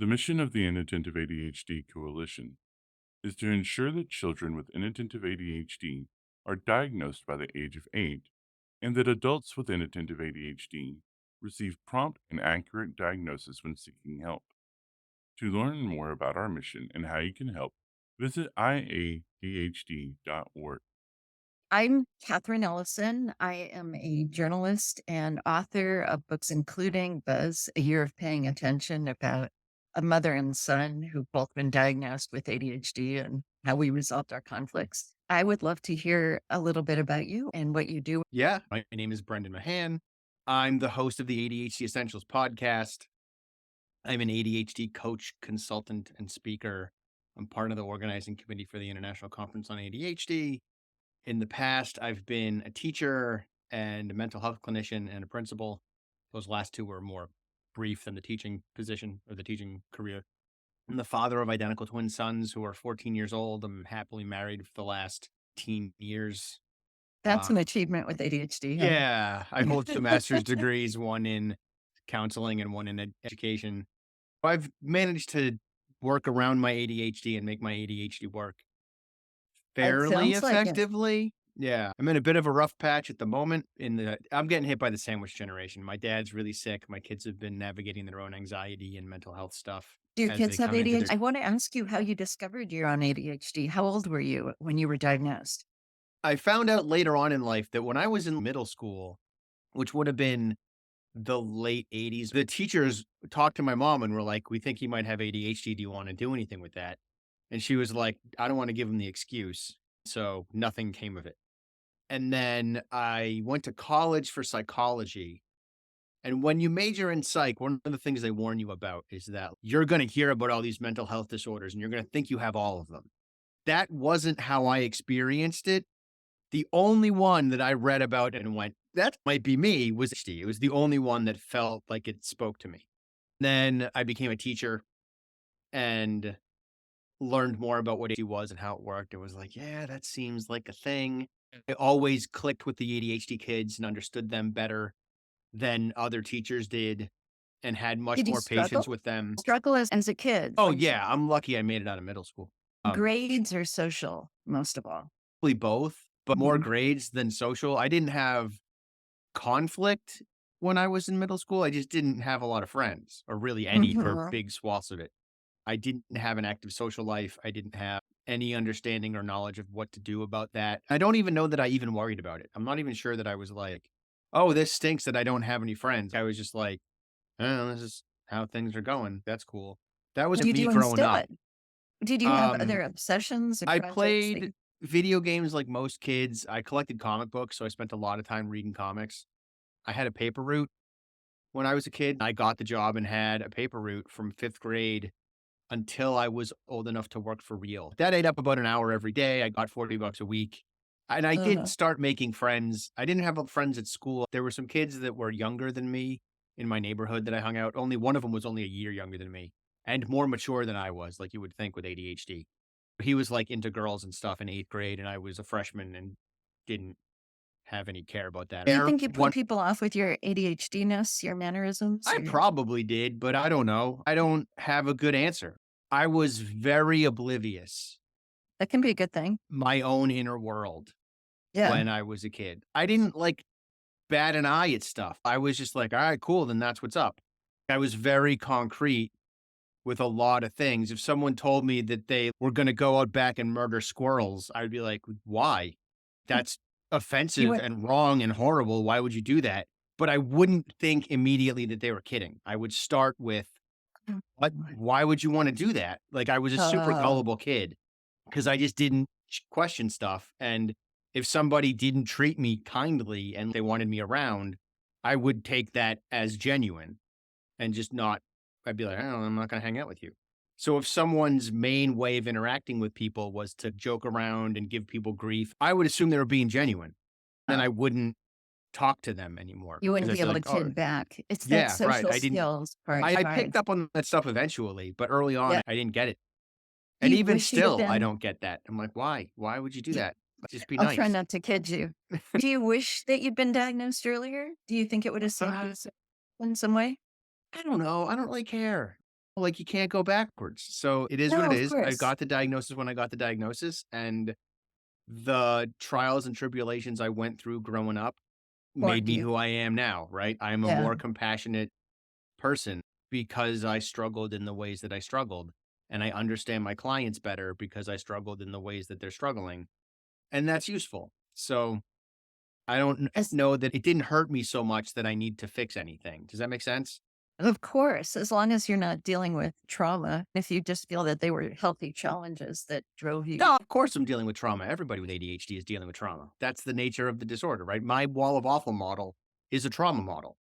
The mission of the Inattentive ADHD Coalition is to ensure that children with inattentive ADHD are diagnosed by the age of 8 and that adults with inattentive ADHD receive prompt and accurate diagnosis when seeking help. To learn more about our mission and how you can help, visit iadhd.org. I'm Catherine Ellison. I am a journalist and author of books including Buzz, A Year of Paying Attention, about a mother and son who've both been diagnosed with ADHD and how we resolved our conflicts. I would love to hear a little bit about you and what you do. Yeah, my name is Brendan Mahan. I'm the host of the ADHD Essentials podcast. I'm an ADHD coach, consultant, and speaker. I'm part of the organizing committee for the International Conference on ADHD. In the past, I've been a teacher and a mental health clinician and a principal. Those last two were more brief than the teaching position or the teaching career. I'm the father of identical twin sons who are 14 years old. I'm happily married for the last 10 years. That's Uh, an achievement with ADHD, huh? Yeah, I hold 2 master's degrees, one in counseling and one in education. I've managed to work around my ADHD and make my ADHD work It fairly sounds like it. effectively. Yeah, I'm in a bit of a rough patch at the moment I'm getting hit by the sandwich generation. My dad's really sick. My kids have been navigating their own anxiety and mental health stuff Do your as kids they have come into ADHD? their I want to ask you how you discovered your own ADHD. How old were you when you were diagnosed? I found out later on in life that when I was in middle school, which would have been the late '80s. The teachers talked to my mom and were like, "We think he might have ADHD. Do you wanna do anything with that?" And she was like, "I don't wanna give him the excuse." So nothing came of it. And then I went to college for psychology. And when you major in psych, one of the things they warn you about is that you're gonna hear about all these mental health disorders and you're gonna think you have all of them. That wasn't how I experienced it. The only one that I read about and went, "That might be me," was ADHD. It was the only one that felt like it spoke to me. Then I became a teacher and learned more about what ADHD was and how it worked. It was like, yeah, that seems like a thing. I always clicked with the ADHD kids and understood them better than other teachers did and had much Did you more patience struggle? with them. Struggle as a kid, Oh, for example, yeah, I'm lucky I made it out of middle school. grades or social, most of all? Probably both, but more Mhm. grades than social. I didn't have conflict when I was in middle school. I just didn't have a lot of friends or really any for Mhm. big swaths of it. I didn't have an active social life. I didn't have any understanding or knowledge of what to do about that. I don't even know that I even worried about it. I'm not even sure that I was like, "Oh, this stinks that I don't have any friends." I was just like, "Oh, this is how things are going. That's cool." That was What'd you me do growing up. instead? Did you have Um, other obsessions or I projects that played video games like most kids. I collected comic books, so I spent a lot of time reading comics. I had a paper route when I was a kid. I got the job and had a paper route from 5th grade until I was old enough to work for real. That ate up about an hour every day. I got 40 bucks a week. And I did Uh-huh. start making friends. I didn't have friends at school. There were some kids that were younger than me in my neighborhood that I hung out. Only one of them was only a year younger than me and more mature than I was, like you would think with ADHD. He was like into girls and stuff in 8th grade, and I was a freshman and didn't have any care about that. Do you think you put One people off with your ADHD-ness, your mannerisms, I or your probably did, but I don't know. I don't have a good answer. I was very oblivious, that can be a good thing. my own inner world Yeah. when I was a kid. I didn't like bat an eye at stuff. I was just like, all right, cool, then that's what's up. I was very concrete with a lot of things. If someone told me that they were going to go out back and murder squirrels, I'd be like, why? That's You offensive went and wrong and horrible. Why would you do that? But I wouldn't think immediately that they were kidding. I would start with, what? Why would you want to do that? Like I was a super uh, gullible kid because I just didn't question stuff. And if somebody didn't treat me kindly and they wanted me around, I would take that as genuine and just not, I'd be like, oh, I'm not going to hang out with you. So if someone's main way of interacting with people was to joke around and give people grief, I would assume they were being genuine. Then I wouldn't talk to them anymore you because wouldn't I'd be be able to like, oh, kid back. It's that yeah, right. social skills part I part. picked up on that stuff eventually, but early on, Yeah. I didn't get it. Do And you even wish you'd have still, I been don't get that. I'm like, why? Why would you do do that? Just be I'll try nice. not to kid you. Do you wish that you'd been diagnosed earlier? Do you think it would have saved you Uh, in some way? I don't know. I don't really care. Like, you can't go backwards. So it is what No, it of is. I course. got the diagnosis when I got the diagnosis, and the trials and tribulations I went through growing up made Formed me you. who I am now, right? I am a Yeah. more compassionate person because I struggled in the ways that I struggled. And I understand my clients better because I struggled in the ways that they're struggling. And that's useful. So I don't As know that it didn't hurt me so much that I need to fix anything. Does that make sense? of course, as long as you're not dealing with trauma, if you just feel that they were healthy challenges that drove you. No, of course I'm dealing with trauma. Everybody with ADHD is dealing with trauma. That's the nature of the disorder, right? My wall of awful model is a trauma model.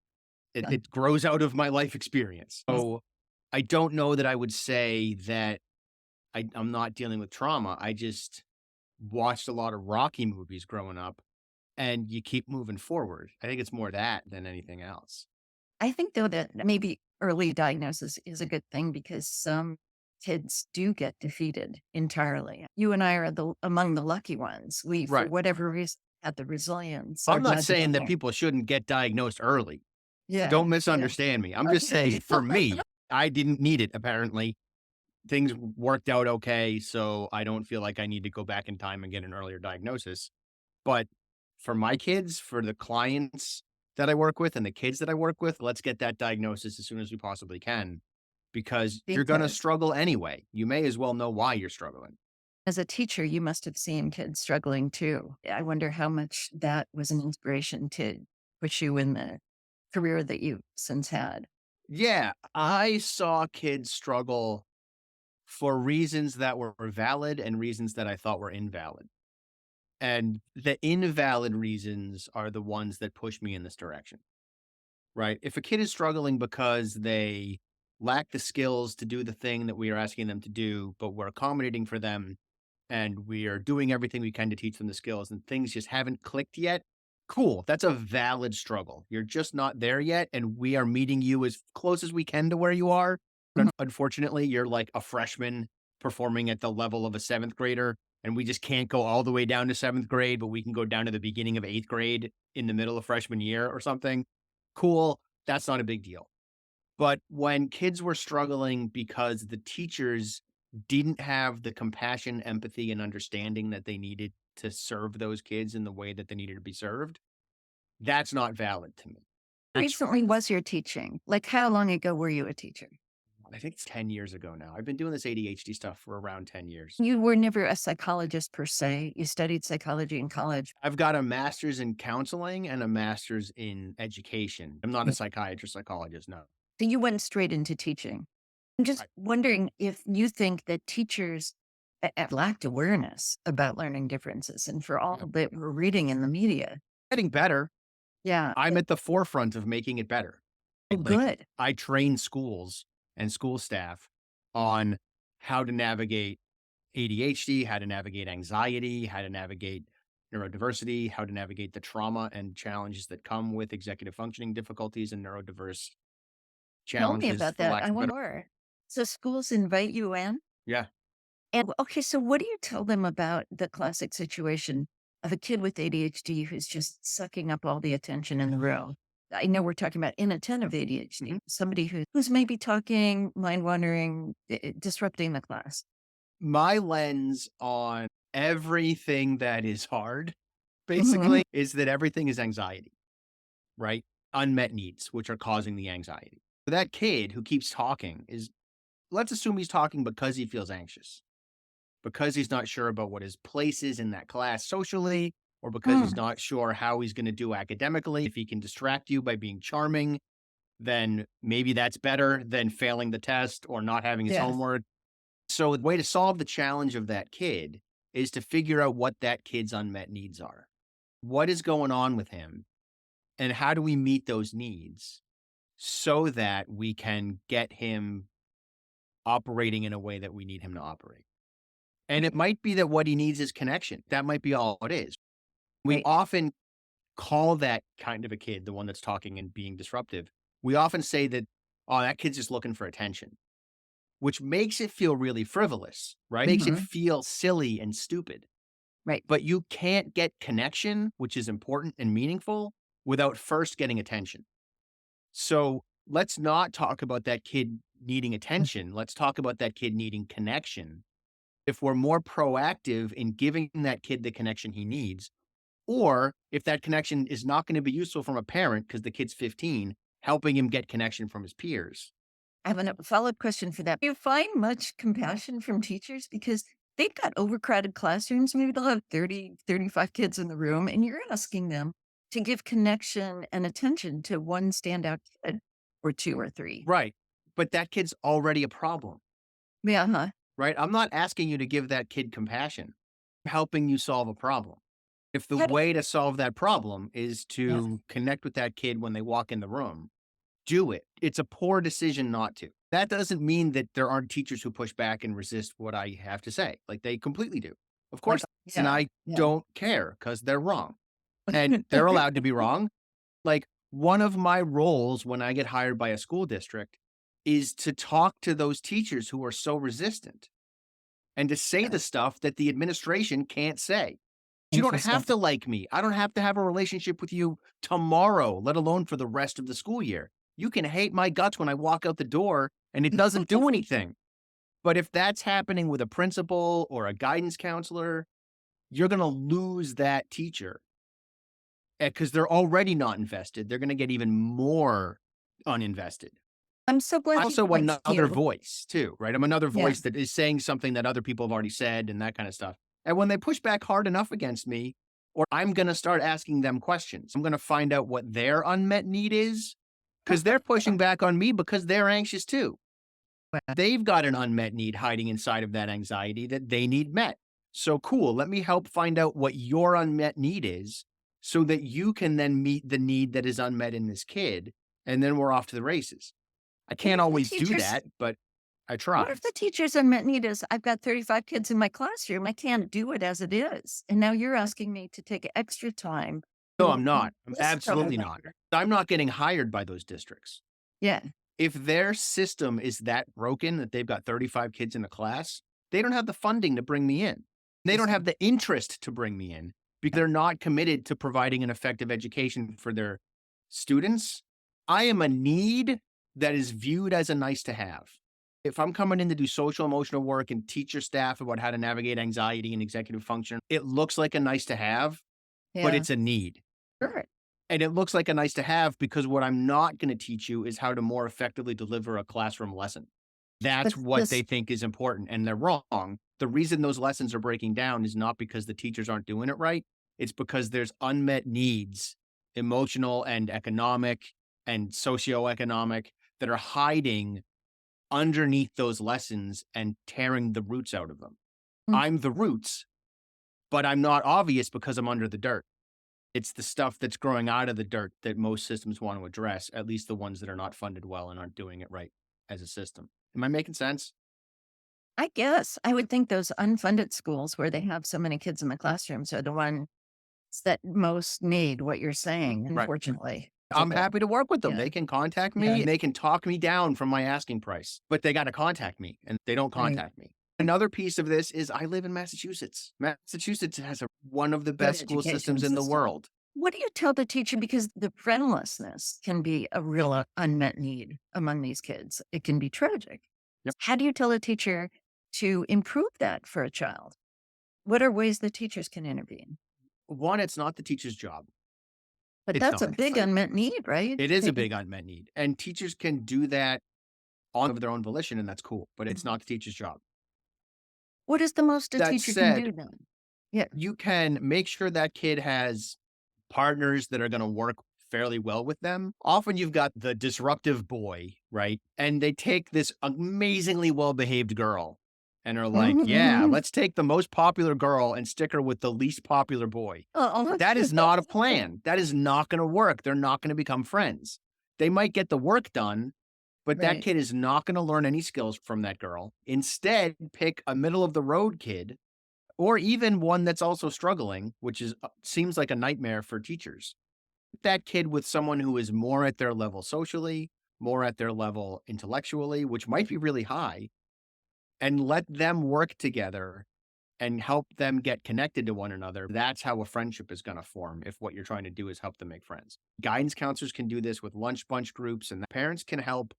It grows out of my life experience. So I don't know that I would say that I'm not dealing with trauma. I just watched a lot of Rocky movies growing up, and you keep moving forward. I think it's more that than anything else. I think though that maybe early diagnosis is a good thing because some kids do get defeated entirely. You and I are among the lucky ones. We, for Right. whatever reason, had the resilience or I'm not nudge saying in that there. people shouldn't get diagnosed early. Yeah. Don't Yeah. misunderstand me. I'm just saying for me, I didn't need it apparently. Things worked out okay, so I don't feel like I need to go back in time and get an earlier diagnosis. But for my kids, for the clients that I work with and the kids that I work with, let's get that diagnosis as soon as we possibly can because you're going to Because struggle anyway. You may as well know why you're struggling. as a teacher, you must have seen kids struggling too. I wonder how much that was an inspiration to push you in the career that you've since had. Yeah, I saw kids struggle for reasons that were valid and reasons that I thought were invalid. And the invalid reasons are the ones that push me in this direction. Right? If a kid is struggling because they lack the skills to do the thing that we are asking them to do, but we're accommodating for them and we are doing everything we can to teach them the skills and things just haven't clicked yet, cool. That's a valid struggle. You're just not there yet. And we are meeting you as close as we can to where you are. But Mhm. unfortunately, you're like a freshman performing at the level of a seventh grader. And we just can't go all the way down to seventh grade, but we can go down to the beginning of eighth grade in the middle of freshman year or something. Cool. That's not a big deal. But when kids were struggling because the teachers didn't have the compassion, empathy, and understanding that they needed to serve those kids in the way that they needed to be served, that's not valid to me. That's Recently was your teaching? Like, how long ago were you a teacher? I think it's 10 years ago now. I've been doing this ADHD stuff for around 10 years. You were never a psychologist per se. You studied psychology in college. I've got a master's in counseling and a master's in education. I'm not a psychiatrist, psychologist, no. So you went straight into teaching. I'm just Right. wondering if you think that teachers lacked awareness about learning differences and for all Yeah. that we're reading in the media. Getting better. Yeah. I'm at the forefront of making it better. Oh, Like, good. I train schools and school staff on how to navigate ADHD, how to navigate anxiety, how to navigate neurodiversity, how to navigate the trauma and challenges that come with executive functioning difficulties and neurodiverse Tell me challenges, about for that. lack I of want better. more. So schools invite you in? Yeah. And okay, so what do you tell them about the classic situation of a kid with ADHD who's just sucking up all the attention in the room? I know we're talking about inattentive ADHD, Mhm. somebody who's maybe talking, mind wandering, disrupting the class. My lens on everything that is hard, Mhm. basically, is that everything is anxiety, right? Unmet needs, which are causing the anxiety. That kid who keeps talking is, let's assume he's talking because he feels anxious, because he's not sure about what his place is in that class socially, or because he's Mm, not sure how he's going to do academically. If he can distract you by being charming, then maybe that's better than failing the test or not having his yes. homework. So, the way to solve the challenge of that kid is to figure out what that kid's unmet needs are. What is going on with him? And how do we meet those needs so that we can get him operating in a way that we need him to operate? And it might be that what he needs is connection. That might be all it is. We Right. often call that kind of a kid, the one that's talking and being disruptive. We often say that, oh, that kid's just looking for attention, which makes it feel really frivolous, right? Makes it Mhm. feel silly and stupid. Right. But you can't get connection, which is important and meaningful, without first getting attention. So let's not talk about that kid needing attention. Let's talk about that kid needing connection. If we're more proactive in giving that kid the connection he needs, or if that connection is not going to be useful from a parent because the kid's 15, helping him get connection from his peers. I have a follow-up question for that. Do you find much compassion from teachers? Because they've got overcrowded classrooms. Maybe they'll have 30, 35 kids in the room, and you're asking them to give connection and attention to one standout kid or two or three. Right. But that kid's already a problem, Yeah. Huh? right? I'm not asking you to give that kid compassion. I'm helping you solve a problem. If the How do, way to solve that problem is yeah. to connect with that kid when they walk in the room, do it. It's a poor decision not to. That doesn't mean that there aren't teachers who push back and resist what I have to say. Like they completely do. Of Like, course, and yeah. I Yeah. don't care because they're wrong and they're allowed to be wrong. Like one of my roles when I get hired by a school district is to talk to those teachers who are so resistant and to say Yeah. the stuff that the administration can't say. You don't Interesting. have to like me. I don't have to have a relationship with you tomorrow, let alone for the rest of the school year. You can hate my guts when I walk out the door and it doesn't do anything. But if that's happening with a principal or a guidance counselor, you're going to lose that teacher because they're already not invested. They're going to get even more uninvested. I'm so glad you Also, pointed another you. voice too, right? I'm another Yeah. voice that is saying something that other people have already said and that kind of stuff. And when they push back hard enough against me, or I'm going to start asking them questions. I'm going to find out what their unmet need is because they're pushing back on me because they're anxious too. They've got an unmet need hiding inside of that anxiety that they need met. So cool. Let me help find out what your unmet need is so that you can then meet the need that is unmet in this kid. And then we're off to the races. I What can't if the always do teachers that, but I What try. if the teacher's unmet need is, I've got 35 kids in my classroom, I can't do it as it is, and now you're asking me to take extra time No, to I'm not. I'm listen to absolutely not. her. I'm not getting hired by those districts. Yeah, If their system is that broken that they've got 35 kids in a class, they don't have the funding to bring me in. They don't have interesting. the interest to bring me in because they're not committed to providing an effective education for their students. I am a need that is viewed as a nice to have. If I'm coming in to do social emotional work and teach your staff about how to navigate anxiety and executive function, it looks like a nice to have, but Yeah, it's a need. sure. And it looks like a nice to have because what I'm not going to teach you is how to more effectively deliver a classroom lesson. But That's what they this think is important. And they're wrong. The reason those lessons are breaking down is not because the teachers aren't doing it right. It's because there's unmet needs, emotional and economic and socioeconomic, that are hiding underneath those lessons and tearing the roots out of them. mm, I'm the roots, but I'm not obvious because I'm under the dirt. It's the stuff that's growing out of the dirt that most systems want to address, at least the ones that are not funded well and aren't doing it right as a system. Am I making sense? I guess I would think those unfunded schools where they have so many kids in the classrooms are the ones that most need what you're saying, Right. unfortunately. I'm happy to work with them. Yeah, They can contact yeah, me and they can talk me down from my asking price, but they got to contact me and they don't right. contact me. Another piece of this is I live in Massachusetts. Massachusetts has one of the Good best school education systems in the system. world. What do you tell the teacher? Because the friendlessness can be a real unmet need among these kids. It can be tragic. Yep. How do you tell a teacher to improve that for a child? What are ways that teachers can intervene? One, it's not the teacher's job. But It's that's a not. big unmet need, right? It is a big unmet need. And teachers can do that on of their own volition, and that's cool, but it's Mhm. not the teacher's job. What is the most a That teacher can said, do then? Yeah. you can make sure that kid has partners that are going to work fairly well with them. Often you've got the disruptive boy, right? And they take this amazingly well behaved girl and are like, Mhm, yeah, mhm. let's take the most popular girl and stick her with the least popular boy. Oh, That is not a plan. That is not going to work. They're not going to become friends. They might get the work done, but that right. kid is not going to learn any skills from that girl. Instead, pick a middle of the road kid or even one that's also struggling, which is seems like a nightmare for teachers. That kid with someone who is more at their level socially, more at their level intellectually, which might be really high, and let them work together and help them get connected to one another. That's how a friendship is going to form if what you're trying to do is help them make friends. Guidance counselors can do this with lunch bunch groups, and the parents can help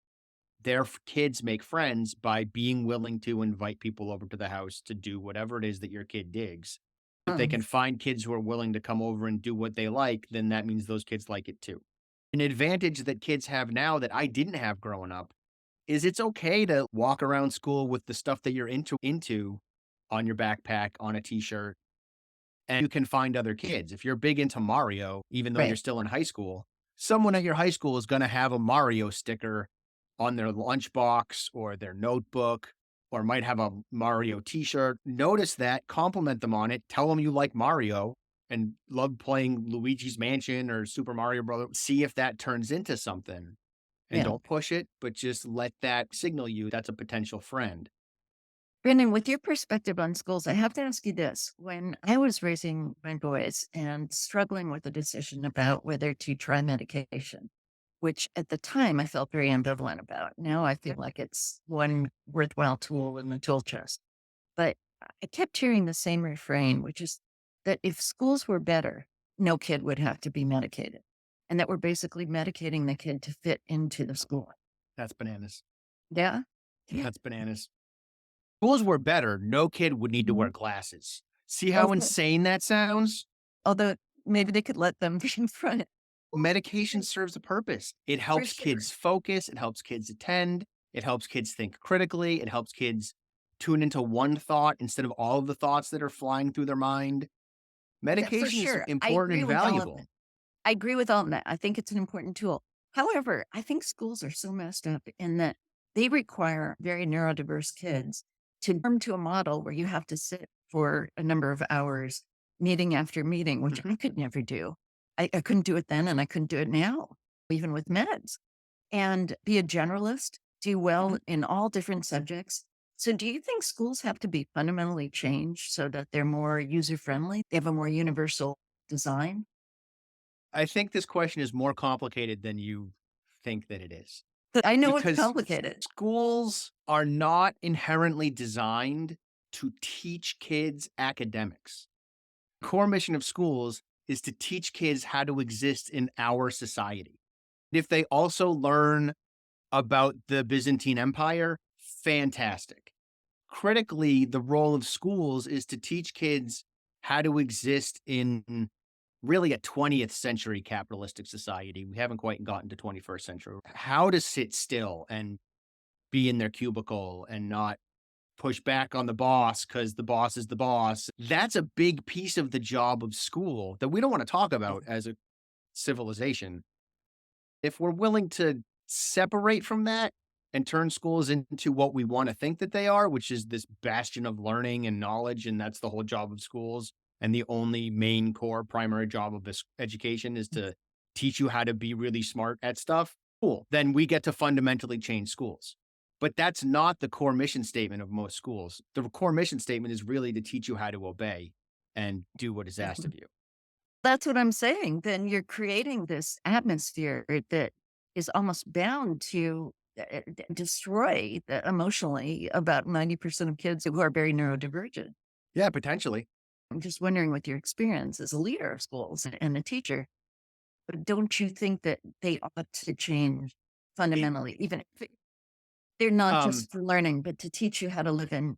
their kids make friends by being willing to invite people over to the house to do whatever it is that your kid digs. If they Um, can find kids who are willing to come over and do what they like, then that means those kids like it too. An advantage that kids have now that I didn't have growing up is it's okay to walk around school with the stuff that you're into on your backpack, on a t-shirt, and you can find other kids. If you're big into Mario, even though you're right. still in high school, someone at your high school is going to have a Mario sticker on their lunchbox or their notebook, or might have a Mario t-shirt. Notice that, compliment them on it, tell them you like Mario and love playing Luigi's Mansion or Super Mario Brothers. See if that turns into something, and Yeah. don't push it, but just let that signal you that's a potential friend. Brandon, with your perspective on schools, I have to ask you this. When I was raising my boys and struggling with a decision about whether to try medication, which at the time I felt very ambivalent about. Now I feel like it's one worthwhile tool in the tool chest. But I kept hearing the same refrain, which is that if schools were better, no kid would have to be medicated. And that we're basically medicating the kid to fit into the school. That's bananas. Yeah. Yeah. That's bananas. Schools were better, no kid would need to wear Mhm. glasses. See how Also, insane that sounds? although maybe they could let them be in front Medication serves a purpose. It for helps sure. kids focus, it helps kids attend, it helps kids think critically, it helps kids tune into one thought instead of all of the thoughts that are flying through their mind. That for Medication is sure. I important agree and with all of valuable. it. I agree with all of that. I think it's an important tool. However, I think schools are so messed up in that they require very neurodiverse kids to conform to a model where you have to sit for a number of hours, meeting after meeting, which I could never do. I couldn't do it then and I couldn't do it now, even with meds. And be a generalist, do well in all different subjects. So, do you think schools have to be fundamentally changed so that they're more user friendly? They have a more universal design? I think this question is more complicated than you think that it is. 'Cause I know it's Because complicated. schools are not inherently designed to teach kids academics. Core mission of schools is to teach kids how to exist in our society. If they also learn about the Byzantine Empire, fantastic. Critically, the role of schools is to teach kids how to exist in really a 20th century capitalistic society. We haven't quite gotten to 21st century. How to sit still and be in their cubicle and not push back on the boss because the boss is the boss. That's a big piece of the job of school that we don't want to talk about as a civilization. If we're willing to separate from that and turn schools into what we want to think that they are, which is this bastion of learning and knowledge, and that's the whole job of schools. And the only main core primary job of this education is to teach you how to be really smart at stuff. Cool. Then we get to fundamentally change schools. But that's not the core mission statement of most schools. The core mission statement is really to teach you how to obey and do what is asked of you. That's what I'm saying. Then you're creating this atmosphere that is almost bound to destroy emotionally about 90% of kids who are very neurodivergent. Yeah, potentially. I'm just wondering with your experience as a leader of schools and a teacher, but don't you think that they ought to change It, fundamentally, even if they're not um, just for learning, but to teach you how to live in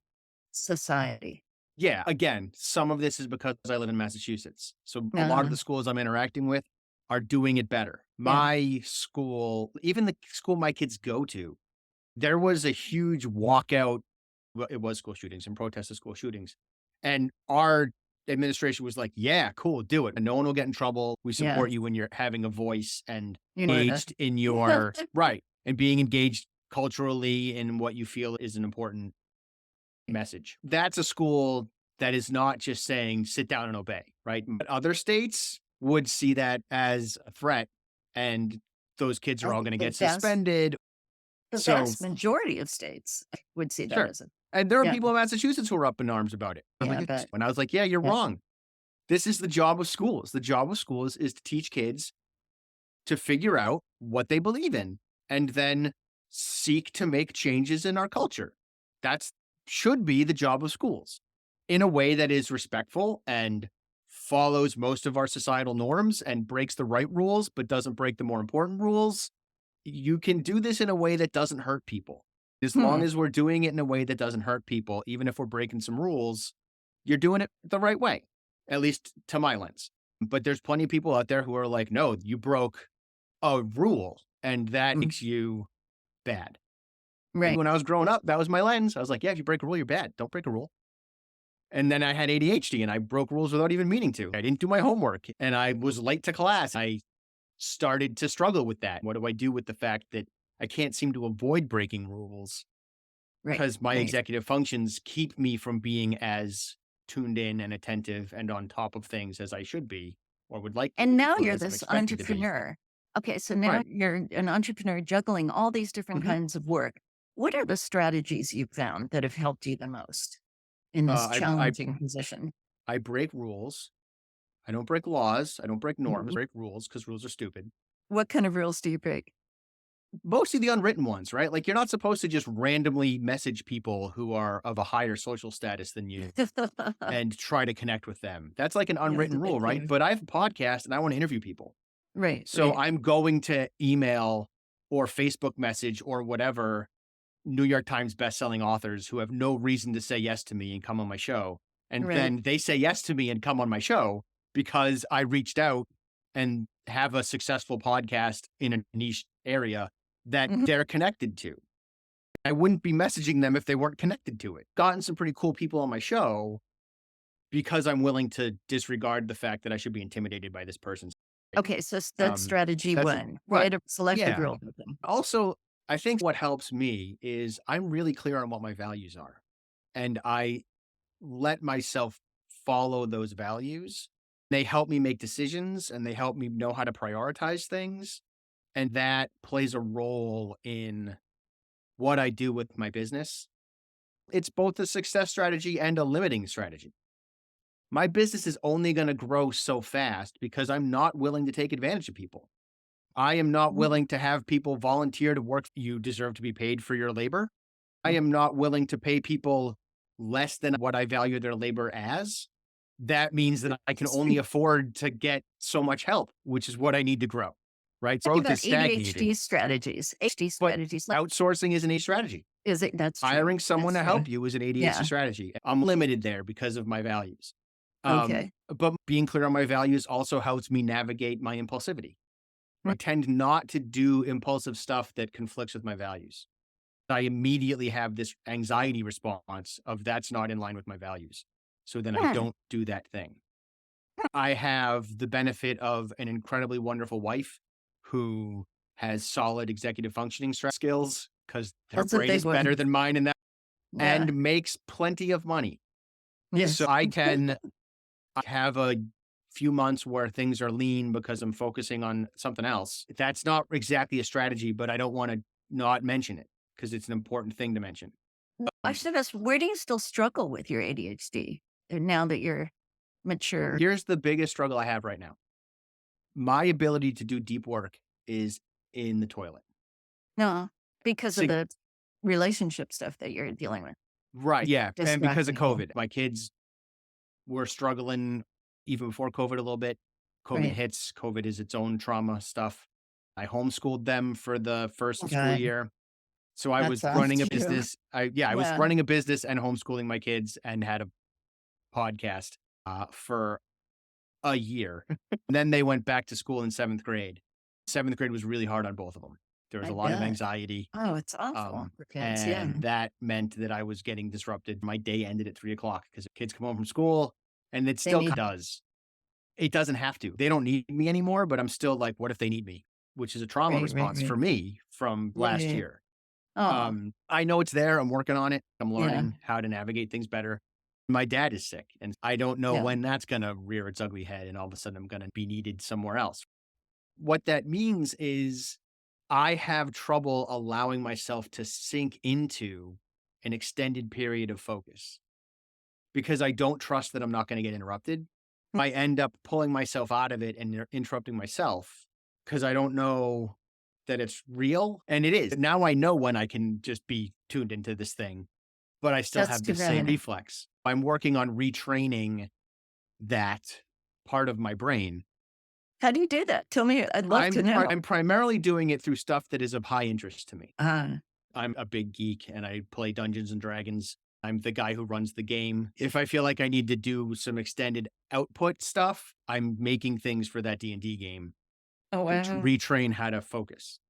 society? Yeah, again, some of this is because I live in Massachusetts. So a lot of Uh, the schools I'm interacting with are doing it better. yeah, My school, even the school my kids go to, there was a huge walkout. Well, it was school shootings and protests of school shootings. And our administration was like, yeah, cool, do it. And no one will get in trouble. We yeah, support you when you're having a voice and you know that. engaged in your right and being engaged culturally in what you feel is an important message. That's a school that is not just saying sit down and obey, right? But other states would see that as a threat and those kids are I all think going to the get vast suspended. the So, vast majority of states would see that sure. as a And there are yeah, people in Massachusetts who are up in arms about it. I'm yeah, like, I bet. when I was like, yeah, you're Yeah. wrong. This is the job of schools. The job of schools is to teach kids to figure out what they believe in and then seek to make changes in our culture. That's should be the job of schools in a way that is respectful and follows most of our societal norms and breaks the right rules, but doesn't break the more important rules. you can do this in a way that doesn't hurt people. As long Hmm. as we're doing it in a way that doesn't hurt people, even if we're breaking some rules, you're doing it the right way, at least to my lens. But there's plenty of people out there who are like, no, you broke a rule and that Mhm. makes you bad. Right. When I was growing up, that was my lens. I was like, yeah, if you break a rule, you're bad. Don't break a rule. And then I had ADHD and I broke rules without even meaning to. I didn't do my homework and I was late to class. I started to struggle with that. What do I do with the fact that I can't seem to avoid breaking rules Right. because my Right. executive functions keep me from being as tuned in and attentive and on top of things as I should be or would like to And be now or you're as I'm this expected to be. entrepreneur. Okay, so now Right. you're an entrepreneur juggling all these different Mhm. kinds of work. What are the strategies you've found that have helped you the most in this Uh, I, I, challenging position? I break rules. I don't break laws. I don't break norms. Mhm. I break rules because rules are stupid. What kind of rules do you break? Mostly the unwritten ones, right? Like you're not supposed to just randomly message people who are of a higher social status than you and try to connect with them. That's like an Yeah, unwritten rule, thank right? you. But I have a podcast and I want to interview people. Right, So right. I'm going to email or Facebook message or whatever New York Times bestselling authors who have no reason to say yes to me and come on my show. And Right. then they say yes to me and come on my show because I reached out and have a successful podcast in a niche area that Mhm. they're connected to. I wouldn't be messaging them if they weren't connected to it. Gotten some pretty cool people on my show because I'm willing to disregard the fact that I should be intimidated by this person's. Okay, so that's Um, strategy that's one. right. Create a selective Yeah. rule with them. Also, I think what helps me is I'm really clear on what my values are. And I let myself follow those values. They help me make decisions and they help me know how to prioritize things. And that plays a role in what I do with my business. It's both a success strategy and a limiting strategy. My business is only going to grow so fast because I'm not willing to take advantage of people. I am not Mhm. willing to have people volunteer to work. You deserve to be paid for your labor. I Mhm. am not willing to pay people less than what I value their labor as. That means that I can only afford to get so much help, which is what I need to grow. Right. Talk Growth about is stagnating, ADHD strategies. ADHD but strategies. outsourcing is an A strategy. Is it? That's true. Hiring someone That's to true. help you is an ADHD Yeah. strategy. I'm limited there because of my values. Okay. But being clear on my values also helps me navigate my impulsivity. I tend not to do impulsive stuff that conflicts with my values. I immediately have this anxiety response of that's not in line with my values. So then I Yeah. don't do that thing. I have the benefit of an incredibly wonderful wife who has solid executive functioning skills because her That's a brain big is better one. than mine in that Yeah. and makes plenty of money. So Yes. I can have a few months where things are lean because I'm focusing on something else. That's not exactly a strategy, but I don't want to not mention it because it's an important thing to mention. I Um, should ask, where do you still struggle with your ADHD now that you're mature? Here's the biggest struggle I have right now. My ability to do deep work is in the toilet. No, because of Sig- the relationship stuff that you're dealing with. right. It's Yeah. And because of distracting you. COVID, my kids were struggling even before COVID a little bit. COVID Right. hits, COVID is its own trauma stuff. I homeschooled them for the first school God, year. So I that was sounds running a true. business. I was Yeah. running a business and homeschooling my kids and had a podcast for a year. Then they went back to school in seventh grade. Seventh grade was really hard on both of them. There was I a lot of bet. anxiety. Oh, it's awful for kids. Yeah. And that meant that I was getting disrupted. My day ended at 3 o'clock because kids come home from school and it They still need, does. It doesn't have to. They don't need me anymore, but I'm still like, what if they need me? Which is a trauma right, right, response for right. me from last Right. year. Oh, I know it's there. I'm working on it. I'm yeah. learning how to navigate things better. My dad is sick, and I don't know Yeah. when that's going to rear its ugly head, and all of a sudden I'm going to be needed somewhere else. What that means is I have trouble allowing myself to sink into an extended period of focus because I don't trust that I'm not going to get interrupted. I end up pulling myself out of it and interrupting myself because I don't know that it's real. And it is. Now I know when I can just be tuned into this thing, but I still That's have too the same bad. reflex. I'm working on retraining that part of my brain How do you do that? Tell me. I'd love to know. I'm primarily doing it through stuff that is of high interest to me. Uh, I'm a big geek and I play Dungeons and Dragons. I'm the guy who runs the game. If I feel like I need to do some extended output stuff, I'm making things for that D&D game oh, to wow. retrain how to focus.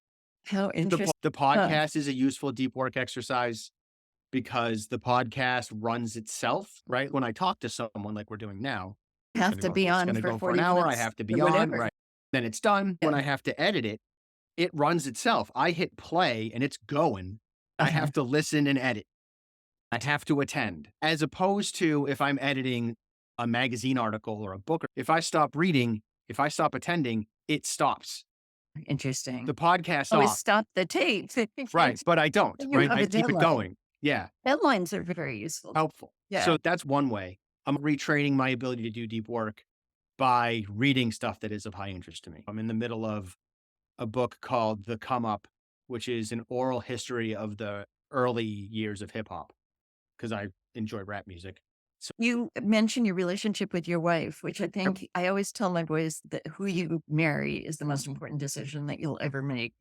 How The interesting. the Huh. podcast is a useful deep work exercise because the podcast runs itself, right? When I talk to someone like we're doing now, Have to be it's on gonna for go for an 40 hour, I minutes have to or be on, whatever. right? Then it's done. When Yeah. I have to edit it, it runs itself. I hit play and it's going. I Uh-huh. have to listen and edit. I have to attend. As opposed to if I'm editing a magazine article or a book, if I stop reading, if I stop attending, it stops. Interesting. The podcast Always stops. stop the tape. Right. But I don't, You right? have I a keep it deadline. going. Yeah. Deadlines are very useful. Helpful. Yeah. So that's one way. I'm retraining my ability to do deep work by reading stuff that is of high interest to me. I'm in the middle of a book called The Come Up, which is an oral history of the early years of hip hop because I enjoy rap music. So, You mentioned your relationship with your wife, which I yep, think I always tell my boys that who you marry is the most important decision that you'll ever make,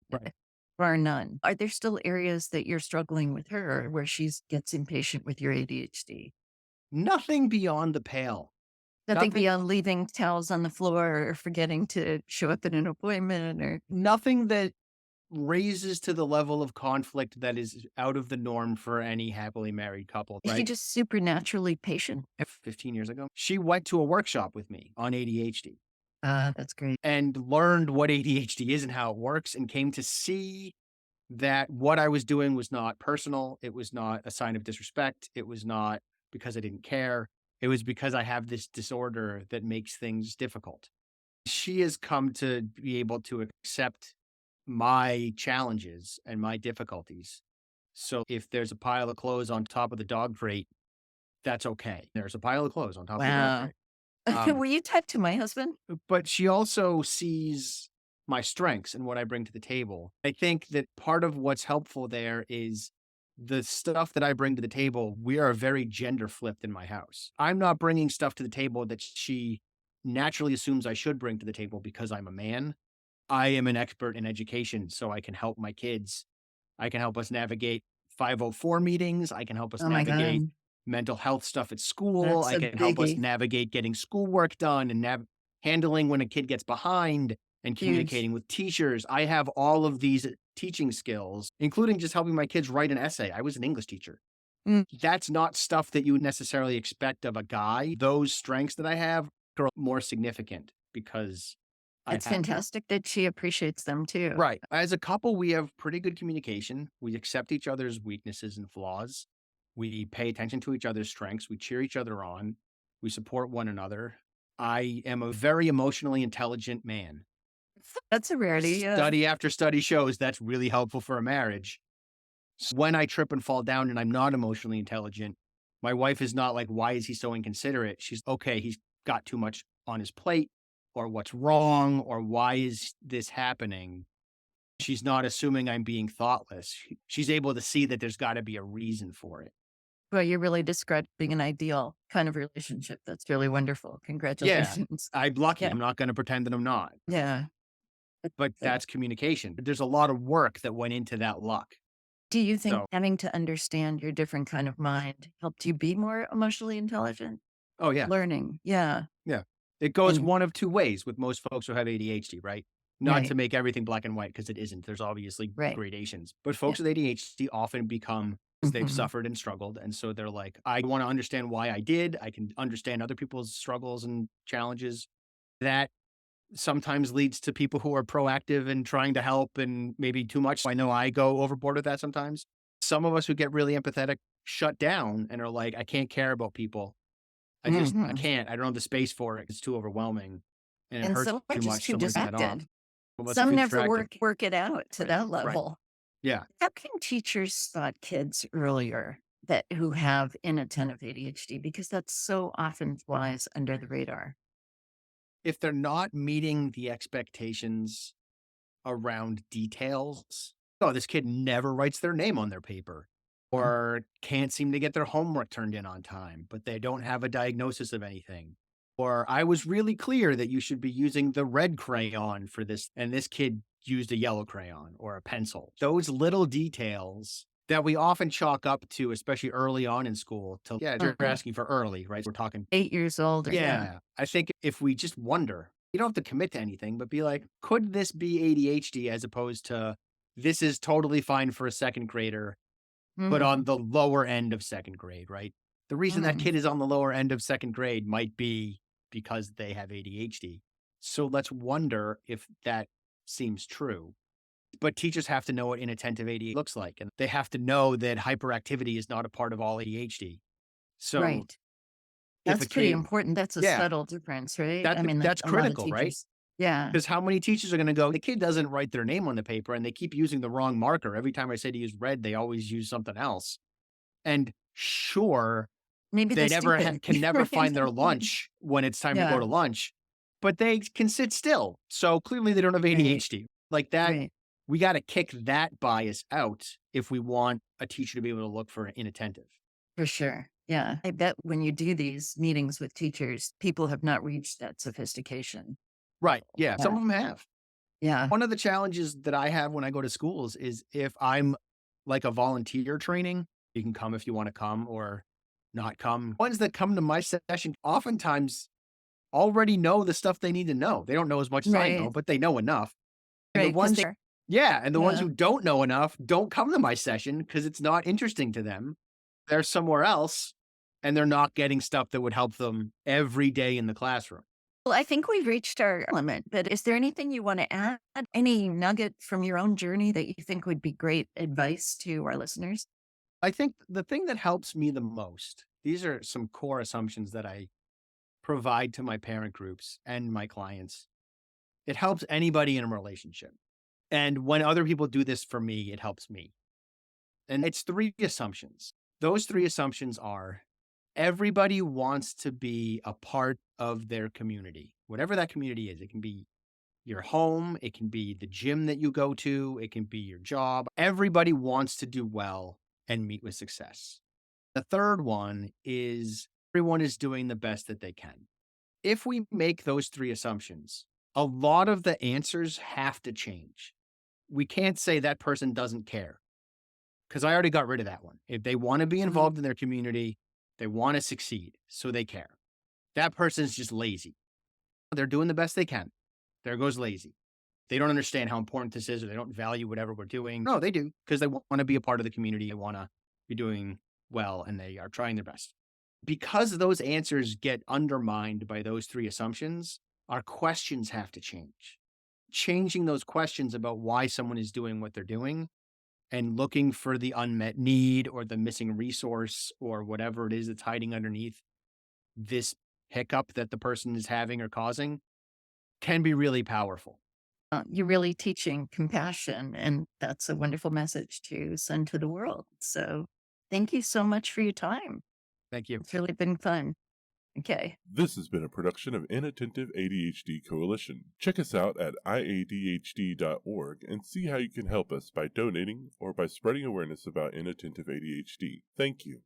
right. bar none. Are there still areas that you're struggling with her where she gets impatient with your ADHD? Nothing beyond the pale. Nothing Nothing, beyond leaving towels on the floor or forgetting to show up at an appointment or nothing that raises to the level of conflict that is out of the norm for any happily married couple, is she right? just supernaturally patient? 15 years ago, she went to a workshop with me on ADHD That's great. and learned what ADHD is and how it works and came to see that what I was doing was not personal. It was not a sign of disrespect. It was not because I didn't care. It was because I have this disorder that makes things difficult. She has come to be able to accept my challenges and my difficulties. So if there's a pile of clothes on top of the dog crate, that's okay. There's a pile of clothes on top of the dog Wow. crate. Um, Were you type to my husband? but she also sees my strengths and what I bring to the table. I think that part of what's helpful there is the stuff that I bring to the table. We are very gender flipped in my house. I'm not bringing stuff to the table that she naturally assumes I should bring to the table because I'm a man. I am an expert in education, so I can help my kids. I can help us navigate 504 meetings. I can help us Oh my navigate God. mental health stuff at school. That's I a can help us biggie. navigate getting schoolwork done and handling when a kid gets behind and Huge. communicating with teachers. I have all of these teaching skills, including just helping my kids write an essay. I was an English teacher. Mm. That's not stuff that you would necessarily expect of a guy. Those strengths that I have are more significant because I It's have them. fantastic that she appreciates them too. Right. As a couple, we have pretty good communication. We accept each other's weaknesses and flaws. We pay attention to each other's strengths. We cheer each other on. We support one another. I am a very emotionally intelligent man. That's a rarity, yeah. Study after study shows that's really helpful for a marriage. So when I trip and fall down and I'm not emotionally intelligent, my wife is not like, why is he so inconsiderate? She's okay, he's got too much on his plate, or what's wrong, or why is this happening? She's not assuming I'm being thoughtless. She's able to see that there's got to be a reason for it. Well, you're really describing an ideal kind of relationship. That's really wonderful. Yeah, Congratulations. I'm lucky. Yeah. I'm not going to pretend that I'm not. Yeah. But Uh, that's communication. There's a lot of work that went into that luck. Do you think So, having to understand your different kind of mind helped you be more emotionally intelligent? oh yeah, Learning. Yeah. yeah. It goes And one of two ways with most folks who have ADHD, right? Not to right. make everything black and white because it isn't. There's obviously Right. gradations. But Yeah. folks with ADHD often become they've Mhm. suffered and struggled. And so they're like, I want to understand why I did. I can understand other people's struggles and challenges. That sometimes leads to people who are proactive and trying to help and maybe too much. I know I go overboard with that sometimes. Some of us who get really empathetic shut down and are like, I can't care about people. I Mhm. can't. I don't have the space for it. It's too overwhelming and it And hurts some are too just much. too So I'm going to cut off. distracted. Some of us are Some too never distracted. work it out to Right. that Right. level. Yeah. How can teachers spot kids earlier that who have inattentive ADHD? Because that's so often flies under the radar. If they're not meeting the expectations around details, oh, this kid never writes their name on their paper Mm. or can't seem to get their homework turned in on time, but they don't have a diagnosis of anything. Or I was really clear that you should be using the red crayon for this, and this kid used a yellow crayon or a pencil. Those little details that we often chalk up to, especially early on in school, to, yeah, you're Uh-huh. asking for early, right? We're talking, 8 years old or yeah. yeah. I think if we just wonder, you don't have to commit to anything, but be like, could this be ADHD as opposed to this is totally fine for a second grader, but on Mhm, the lower end of second grade, right? The reason that mhm. kid is on the lower end of second grade might be because they have ADHD. So let's wonder if that seems true. But teachers have to know what inattentive ADHD looks like, and they have to know that hyperactivity is not a part of all ADHD. So Right. if a That's pretty kid, important. That's a yeah, subtle difference, right? I mean, that's a lot of critical, right? teachers yeah. Because how many teachers are going to go, the kid doesn't write their name on the paper and they keep using the wrong marker. Every time I say to use red, they always use something else. And sure, Maybe they're they never stupid, can never right? find their lunch when it's time to go Yeah, to lunch, but they can sit still. So clearly they don't have right, ADHD. Like that, right, we got to kick that bias out if we want a teacher to be able to look for inattentive. for sure. Yeah. I bet when you do these meetings with teachers, people have not reached that sophistication Right. level. Yeah. Some Yeah, of them have. yeah, One of the challenges that I have when I go to schools is if I'm like a volunteer training, you can come if you want to come or not come. Ones that come to my session oftentimes already know the stuff they need to know. They don't know as much as I know, right, but they know enough. And the right, 'cause ones, they're yeah, and the ones yeah. who don't know enough don't come to my session because it's not interesting to them. They're somewhere else and they're not getting stuff that would help them every day in the classroom. Well, I think we've reached our limit, but is there anything you wanna add? Any nugget from your own journey that you think would be great advice to our listeners? I think the thing that helps me the most, these are some core assumptions that I provide to my parent groups and my clients. It helps anybody in a relationship. And when other people do this for me, it helps me. And it's three assumptions. Those three assumptions are everybody wants to be a part of their community, whatever that community is. It can be your home, it can be the gym that you go to, it can be your job. Everybody wants to do well and meet with success. The third one is everyone is doing the best that they can. If we make those three assumptions, a lot of the answers have to change. We can't say that person doesn't care because I already got rid of that one. If they want to be Mhm. involved in their community, they want to succeed, so they care. That person's just lazy. They're doing the best they can. There goes lazy. They don't understand how important this is or they don't value whatever we're doing. No, they do because they want to be a part of the community. They want to be doing well and they are trying their best. Because those answers get undermined by those three assumptions, our questions have to change. Changing those questions about why someone is doing what they're doing and looking for the unmet need or the missing resource or whatever it is that's hiding underneath this hiccup that the person is having or causing can be really powerful. You're really teaching compassion, and that's a wonderful message to send to the world. So, thank you so much for your time. Thank you. It's really been fun. Okay. This has been a production of Inattentive ADHD Coalition. Check us out at iadhd.org and see how you can help us by donating or by spreading awareness about inattentive ADHD. Thank you.